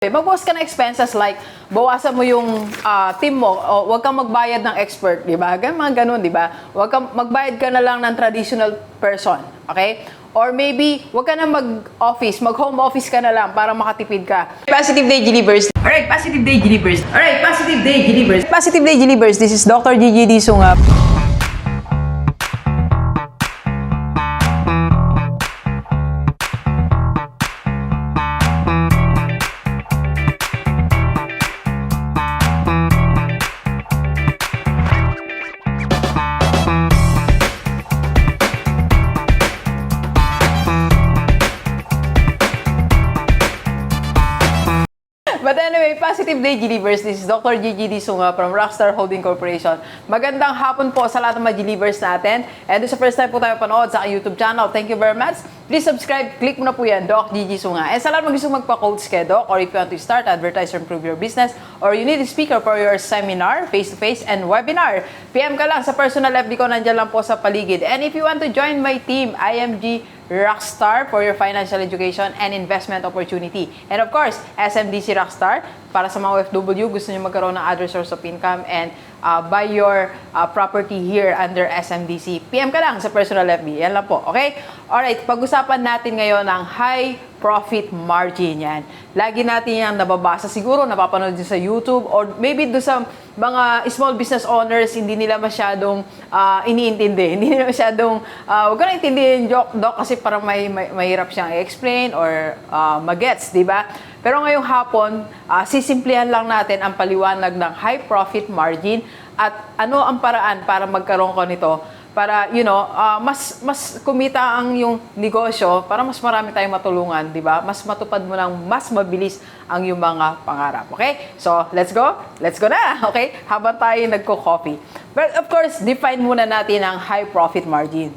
Mag-bawas ka ng expenses like bawasan mo yung team mo o huwag kang magbayad ng expert, di ba? Mga ganun, di ba? Huwag kang magbayad ka na lang ng traditional person, okay? Or maybe, huwag ka na mag-office, mag-home office ka na lang para makatipid ka. Positive Day Gilibers. Alright, Positive Day Gilibers. Alright, Positive Day Gilibers. Positive Day Gilibers. This is Dr. Gigi Disunga. But anyway, Positive Day Gilibers. This is Dr. Gigi Disunga from Rockstar Holding Corporation. Magandang hapon po sa lahat ng mga Gilibers natin. And sa first time po tayo panood sa aking YouTube channel, thank you very much. Please subscribe, click mo na po yan, Doc Gigi Sunga. And sa lahat mag gusto magpa-coach kay Doc, or if you want to start, advertise, or improve your business, or you need a speaker for your seminar, face-to-face, and webinar, PM ka lang sa personal FB ko, nandiyan lang po sa paligid. And if you want to join my team, IMG Rockstar for your financial education and investment opportunity. And of course, SMDC Rockstar para sa mga OFW, gusto niyo magkaroon ng other source of income and buy your property here under SMDC. PM ka lang sa personal FB. Yan lang po. Okay? Alright, pag-usapan natin ngayon ng high profit margin yan. Lagi natin yan nababasa. Siguro napapanood din sa YouTube or maybe doon sa mga small business owners, hindi nila masyadong iniintindi. Hindi nila masyadong, huwag ko na intindihin, Doc, kasi parang mahirap siyang i-explain or magets, di ba? Pero ngayong hapon, sisimplihan lang natin ang paliwanag ng high profit margin at ano ang paraan para magkaroon ko nito para, you know, mas kumita ang yung negosyo para mas marami tayong matulungan, di ba? Mas matupad mo ng mas mabilis ang yung mga pangarap, okay? So, let's go? Let's go na, okay? Habang tayo nagko-coffee. But of course, define muna natin ang high profit margin.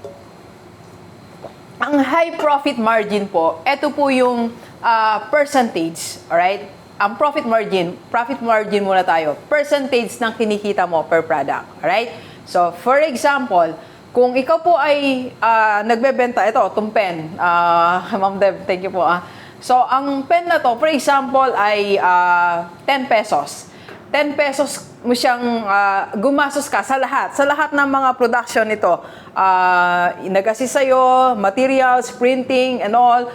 Ang high profit margin po, ito po yung percentage, alright? Ang profit margin muna tayo. Percentage ng kinikita mo per product, alright? So, for example, kung ikaw po ay nagbebenta, itong pen, Ma'am Deb, thank you po. So, ang pen na to, for example, ay 10 pesos. 10 pesos mo siyang gumastos ka sa lahat ng mga production nito. Nag-assist sa'yo, materials, printing, and all,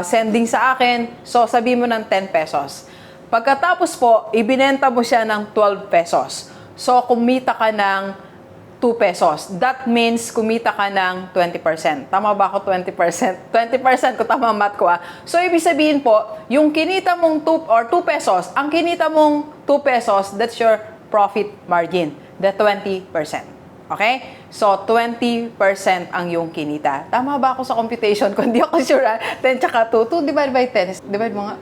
sending sa akin. So, sabi mo ng 10 pesos. Pagkatapos po, ibinenta mo siya ng 12 pesos. So, kumita ka ng 2 pesos. That means kumita ka ng 20%. Tama ba ako 20%? 20% kung tama ang math ko. So, ibig sabihin po, yung kinita mong 2 pesos, ang kinita mong 2 pesos, that's your profit margin, the 20%. Okay? So, 20% ang yung kinita. Tama ba ako sa computation? Kung di ako sure, 10 tsaka 2, 2 divided by 10. Divide mo nga.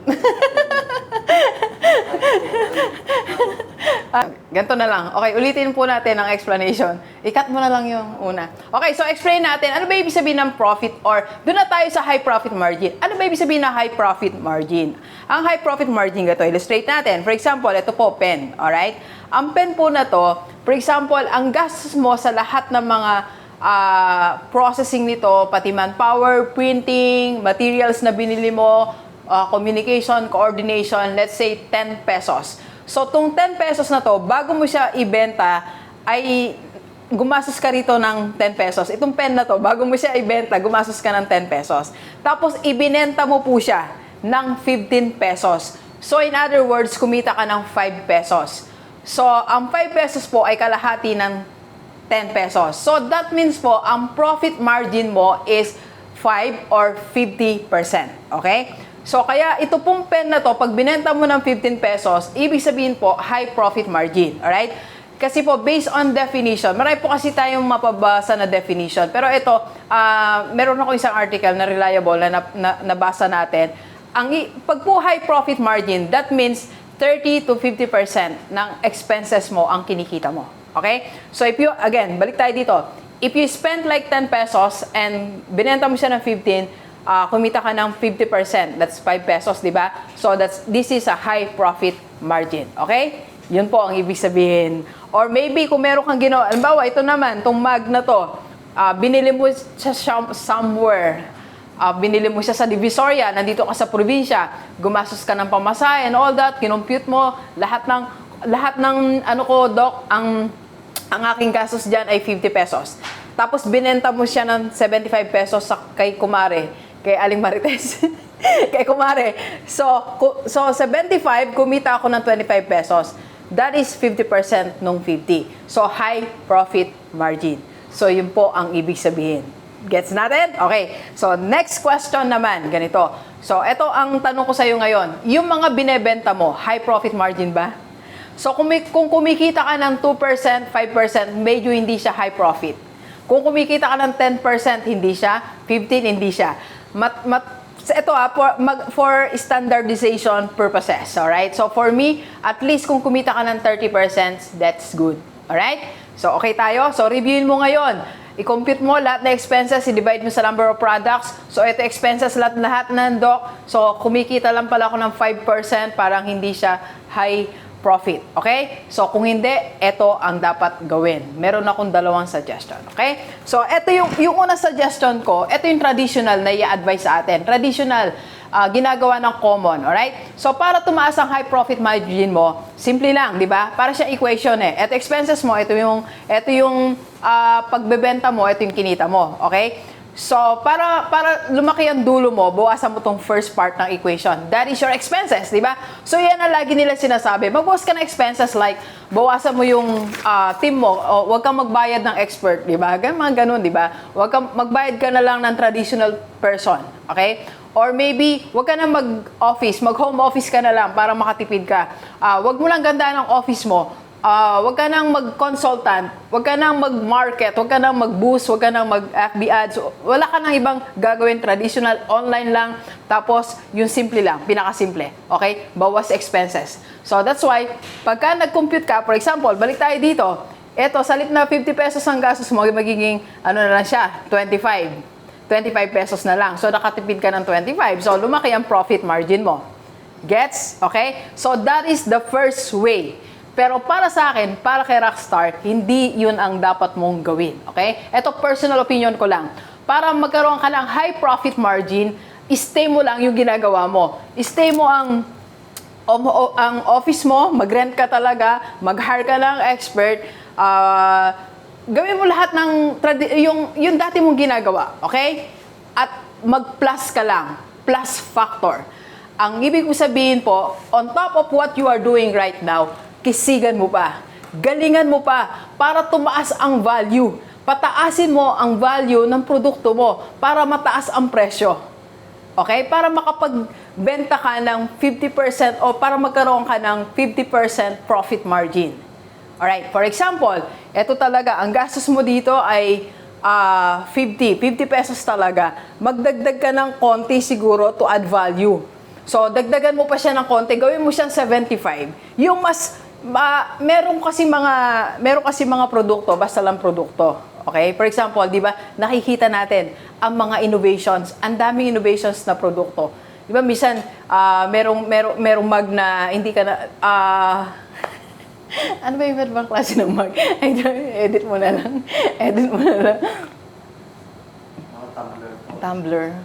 Ganito na lang. Okay, ulitin po natin ang explanation. I-cut mo na lang yung una. Okay, so explain natin. Ano ba ibig sabihin ng profit or doon na tayo sa high profit margin. Ano ba ibig sabihin ng high profit margin? Ang high profit margin, ito, illustrate natin. For example, ito po, pen. Alright? Ang pen po na to, for example, ang gastos mo sa lahat ng mga processing nito, pati manpower, printing, materials na binili mo, communication, coordination, let's say 10 pesos. So, tong 10 pesos na to, bago mo siya ibenta, ay gumastos ka rito ng 10 pesos. Itong pen na to, bago mo siya ibenta, gumastos ka ng 10 pesos. Tapos, ibinenta mo po siya ng 15 pesos. So, in other words, kumita ka ng 5 pesos. So, ang 5 pesos po ay kalahati ng 10 pesos. So, that means po, ang profit margin mo is 5 or 50%. Okay? So, kaya ito pong pen na to, pag binenta mo ng 15 pesos, ibig sabihin po, high profit margin. Alright? Kasi po, based on definition, marami po kasi tayong mapabasa na definition. Pero ito, meron ako isang article na reliable na nabasa natin. Pag po high profit margin, that means 30 to 50% ng expenses mo ang kinikita mo. Okay? So, if you, again, balik tayo dito. If you spend like 10 pesos and binenta mo siya ng 15, kumita ka ng 50%. That's 5 pesos, di ba? So, this is a high profit margin. Okay? Yun po ang ibig sabihin. Or maybe, kung meron kang ginawa, halimbawa, ito naman, itong mug na to, binili mo sa somewhere, binili mo siya sa Divisoria, nandito ka sa probinsya, gumastos ka ng pamasahe and all that, kinompute mo, lahat ng ano ko, Doc, ang aking gastos dyan ay 50 pesos. Tapos binenta mo siya ng 75 pesos kay Kumare, kay Aling Marites. Kay Kumare. So 75, kumita ako ng 25 pesos. That is 50% nung 50. So, high profit margin. So, yun po ang ibig sabihin. Gets natin? Okay. So, next question naman, ganito. So, ito ang tanong ko sa iyo ngayon. Yung mga binebenta mo, high profit margin ba? So, kung kumikita ka ng 2%, 5%, medyo hindi siya high profit. Kung kumikita ka ng 10%, hindi siya. 15%, hindi siya. Ito for standardization purposes, alright? So, for me, at least kung kumita ka ng 30%, that's good. Alright? So, okay tayo? So, reviewin mo ngayon. I-compute mo lahat na expenses, i-divide mo sa number of products. So, ito expenses lahat ng Doc. So, kumikita lang pala ako ng 5%, parang hindi siya high profit. Okay? So, kung hindi, ito ang dapat gawin. Meron akong dalawang suggestion. Okay? So, ito yung unang suggestion ko, ito yung traditional na i-advise sa atin. Traditional, ginagawa ng common. Alright? So, para tumaas ang high profit margin mo, simple lang, di ba? Para siya equation eh. Ito expenses mo, ito yung pagbebenta mo, ito yung kinita mo. Okay? So, para lumaki ang dulo mo, bawasan mo tong first part ng equation. That is your expenses, di ba? So, yan ang lagi nila sinasabi. Magbawas ka ng expenses like, bawasan mo yung team mo, o huwag kang magbayad ng expert, di ba? Mga ganun, di ba? Magbayad ka na lang ng traditional person, okay? Or maybe, huwag ka na mag-office, mag-home office ka na lang para makatipid ka. Huwag mo lang gandaan ang office mo. Huwag ka nang mag-consultant, huwag ka nang mag-market, huwag ka nang mag-boost, huwag ka nang mag-FB ads. Wala ka nang ibang gagawin, traditional, online lang, tapos yung simple lang, pinakasimple. Okay? Bawas expenses. So that's why, pagka nag-compute ka, for example, balik tayo dito, eto, sa halip na 50 pesos ang gastos mo, magiging, ano na lang siya, 25 pesos na lang. So nakatipid ka ng 25. So lumaki ang profit margin mo. Gets? Okay? So that is the first way. Pero para sa akin, para kay Rockstar, hindi yun ang dapat mong gawin. Okay? Ito, personal opinion ko lang. Para magkaroon ka ng high profit margin, stay mo lang yung ginagawa mo. Stay mo ang office mo, mag-rent ka talaga, mag-hire ka ng expert, gawin mo lahat ng yung dati mong ginagawa. Okay? At mag-plus ka lang. Plus factor. Ang ibig ko sabihin po, on top of what you are doing right now, kisigan mo pa, galingan mo pa, para tumaas ang value. Pataasin mo ang value ng produkto mo para mataas ang presyo. Okay? Para makapagbenta ka ng 50% o para magkaroon ka ng 50% profit margin. Alright, for example, ito talaga, ang gastos mo dito ay 50 pesos talaga. Magdagdag ka ng konti siguro to add value. So, dagdagan mo pa siya ng konti, gawin mo siyang 75. Yung meron kasi mga produkto, basta lang produkto. Okay? For example, di ba, nakikita natin ang mga innovations, ang daming innovations na produkto. Di ba, minsan, merong mug na hindi ka na, ano ba yung ibang klase ng mug? Edit mo na lang. Tumbler.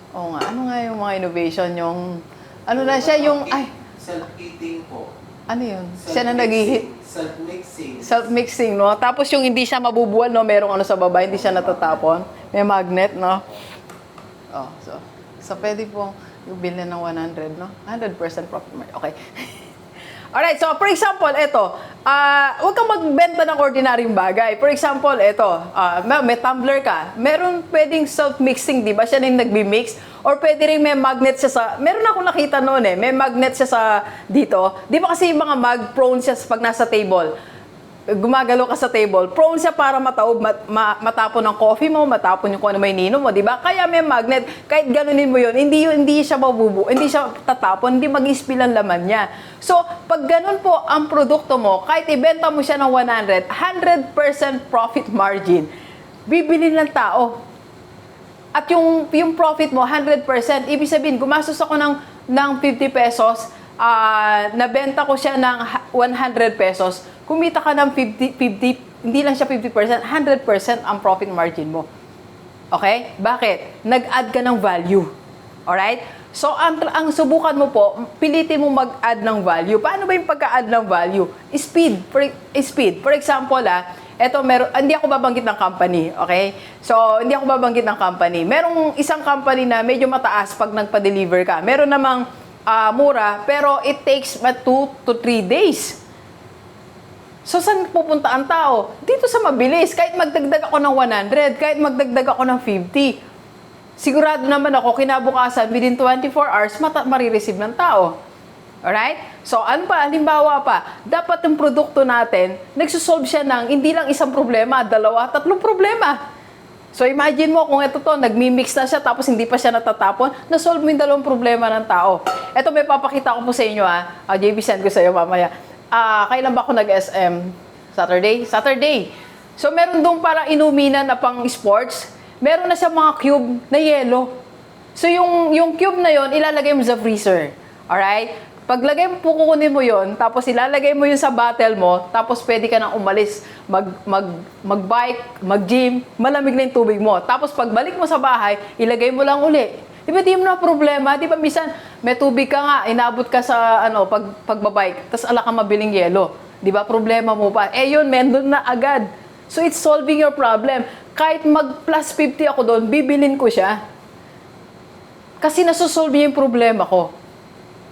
Oo nga, ano nga yung mga innovation, yung, ano na siya, yung, self-heating po. Ano yun? Siya na nag-hit. Self-mixing. Self-mixing, no? Tapos yung hindi siya mabubuwal, no? Merong ano sa baba, hindi siya natatapon. May magnet, no? Oh, so pwede pong yung bilhin ng 100, no? 100% profit margin. Okay. Alright, so for example, ito, huwag kang magbenta ng ordinaryong bagay. For example, ito, may tumbler ka, meron pwedeng self-mixing, di ba? Siya na yung nagbi-mix. Or pwede rin may magnet siya meron ako nakita noon eh, may magnet siya sa dito. Di ba kasi yung mga mag prone siya pag nasa table? Gumagalo ka sa table, prone siya para matapon ng coffee mo, matapon yung kung ano may nino mo, di ba? Kaya may magnet, kahit ganunin mo yun, hindi siya hindi siya tatapon, hindi mag-spill ang laman niya. So, pag ganun po ang produkto mo, kahit ibenta mo siya ng 100% profit margin, bibili ng tao. At yung profit mo, 100%, ibig sabihin, gumastos ako ng 50 pesos, nabenta ko siya ng 100 pesos, kumita ka ng 50, hindi lang siya 50%, 100% ang profit margin mo. Okay? Bakit? Nag-add ka ng value. Alright? So, ang subukan mo po, pilitin mo mag-add ng value. Paano ba yung pagka-add ng value? Speed. For example, hindi ako babanggit ng company, okay? So, hindi ako babanggit ng company. Merong isang company na medyo mataas pag nagpa-deliver ka. Meron namang mura, pero it takes 2 to 3 days. So, saan pupunta ang tao? Dito sa mabilis. Kahit magdagdag ako ng 100, kahit magdagdag ako ng 50, sigurado naman ako, kinabukasan, within 24 hours, marireceive ng tao. Alright? So, ano pa? Halimbawa pa, dapat yung produkto natin, nagsusolve siya ng hindi lang isang problema, 2, 3 problema. So, imagine mo kung ito nagmi-mix na siya, tapos hindi pa siya natatapon, nasolve mo yung 2 problema ng tao. Ito, may papakita ko po sa inyo, JB, send ko sa iyo mamaya. Kailan ba ako nag-SM? Saturday. So, meron doon parang inuminan na pang sports. Meron na siya mga cube na yellow. So, yung cube na yon ilalagay mo sa freezer. Alright? Paglagay mo, kukunin mo yon, tapos ilalagay mo yun sa bottle mo, tapos pwede ka nang umalis, mag-bike, mag-gym, malamig na yung tubig mo. Tapos pagbalik mo sa bahay, ilagay mo lang uli. Di ba, di mo na problema? Di ba, minsan, may tubig ka nga, inabot ka sa, pagbabike, tapos ala ka mabiling yelo. Di ba, problema mo pa. Yun, mendon na agad. So, it's solving your problem. Kahit mag-plus 50 ako doon, bibilin ko siya. Kasi nasusolve niya yung problema ko.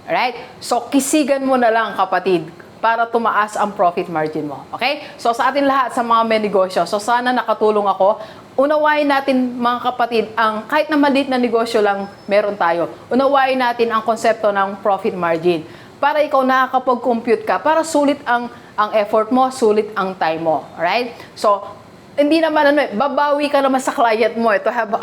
Alright? So, kisigan mo na lang, kapatid, para tumaas ang profit margin mo. Okay? So, sa atin lahat, sa mga may negosyo, so sana nakatulong ako. Unawain natin, mga kapatid, ang kahit na maliit na negosyo lang meron tayo, unawain natin ang konsepto ng profit margin. Para ikaw nakakapag-compute ka, para sulit ang effort mo, sulit ang time mo. Alright? So, hindi naman babawi ka naman sa client mo to have a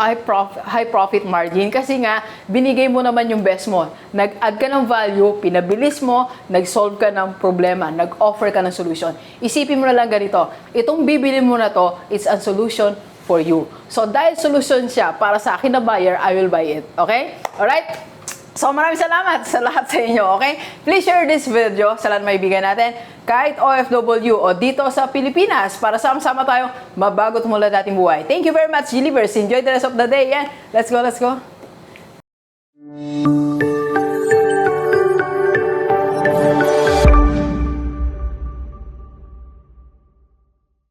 high profit margin kasi nga, binigay mo naman yung best mo. Nag-add ka ng value, pinabilis mo, nag-solve ka ng problema, nag-offer ka ng solution. Isipin mo na lang ganito, itong bibili mo na to, it's a solution for you. So, dahil solution siya para sa akin na buyer, I will buy it. Okay? Alright? So, maraming salamat sa lahat sa inyo, okay? Please share this video sa lahat ng maibigan natin, kahit OFW o dito sa Pilipinas, para sama-sama tayo mabago at mula dating buhay. Thank you very much, G-Livers. Enjoy the rest of the day. Let's go, let's go.